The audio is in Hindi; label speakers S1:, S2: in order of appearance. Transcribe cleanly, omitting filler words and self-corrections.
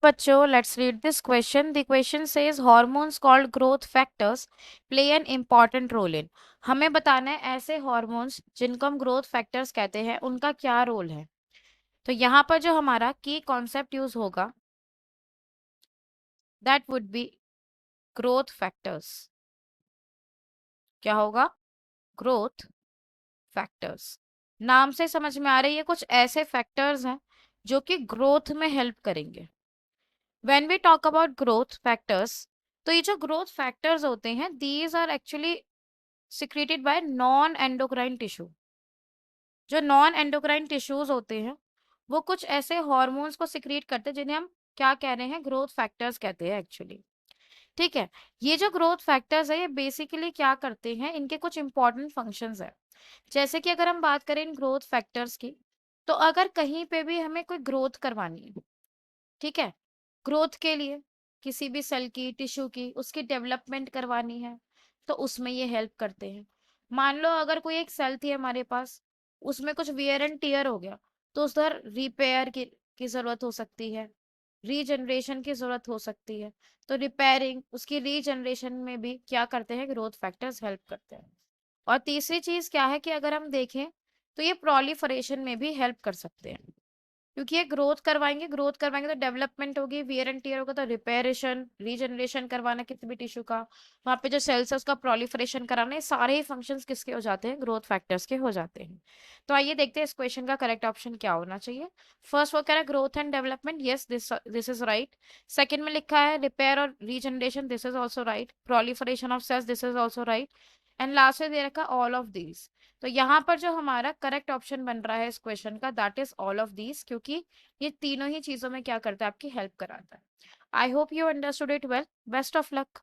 S1: बच्चों, let's read this question. The question says hormones called growth factors play an important role in. हमें बताना है ऐसे हॉर्मोन्स जिनको हम ग्रोथ फैक्टर्स कहते हैं उनका क्या रोल है। तो यहाँ पर जो हमारा की कॉन्सेप्ट यूज होगा that would be growth factors. क्या होगा? Growth factors. नाम से समझ में आ रही है कुछ ऐसे फैक्टर्स हैं जो कि ग्रोथ में हेल्प करेंगे। When we talk about growth factors, तो ये जो ग्रोथ फैक्टर्स होते हैं these are actually secreted by non endocrine tissue. जो नॉन एंडोक्राइन टिश्यूज होते हैं वो कुछ ऐसे हॉर्मोन्स को सिक्रेट करते हैं जिन्हें हम क्या कह रहे हैं, ग्रोथ फैक्टर्स कहते हैं एक्चुअली। ठीक है। ये जो ग्रोथ फैक्टर्स है ये बेसिकली क्या करते हैं, इनके कुछ इंपॉर्टेंट फंक्शंस है। जैसे कि अगर हम बात करें इन ग्रोथ फैक्टर्स की, तो अगर कहीं पे भी हमें कोई ग्रोथ करवानी है, ठीक है, ग्रोथ के लिए किसी भी सेल की, टिश्यू की, उसकी डेवलपमेंट करवानी है, तो उसमें ये हेल्प करते हैं। मान लो अगर कोई एक सेल थी हमारे पास, उसमें कुछ वियर एंड टियर हो गया, तो उधर रिपेयर की जरूरत हो सकती है, रीजनरेशन की जरूरत हो सकती है। तो रिपेयरिंग, उसकी रीजनरेशन में भी क्या करते हैं, ग्रोथ फैक्टर्स हेल्प करते हैं। और तीसरी चीज क्या है कि अगर हम देखें तो ये प्रोलिफरेशन में भी हेल्प कर सकते हैं, क्योंकि ये ग्रोथ करवाएंगे तो डेवलपमेंट होगी, वियर एंड टियर होगा तो रिपेयरेशन, रीजनरेशन करवाना किसी भी टिश्यू का, वहां पे जो सेल्स है उसका प्रोलिफरेशन कराना, ये सारे ही फंक्शंस किसके हो जाते हैं, ग्रोथ फैक्टर्स के हो जाते हैं। तो आइए देखते हैं इस क्वेश्चन का करेक्ट ऑप्शन क्या होना चाहिए। फर्स्ट वो कह रहा है growth and development, yes this is right. Second में लिखा है रिपेयर और regeneration, this is also right. Proliferation of cells, this is also right. And last में दे रखा ऑल ऑफ दीज। तो यहाँ पर जो हमारा करेक्ट ऑप्शन बन रहा है इस क्वेश्चन का that is all of these, क्योंकि ये तीनों ही चीजों में क्या करता है, आपकी हेल्प कराता है। I hope you understood it well. Best of luck.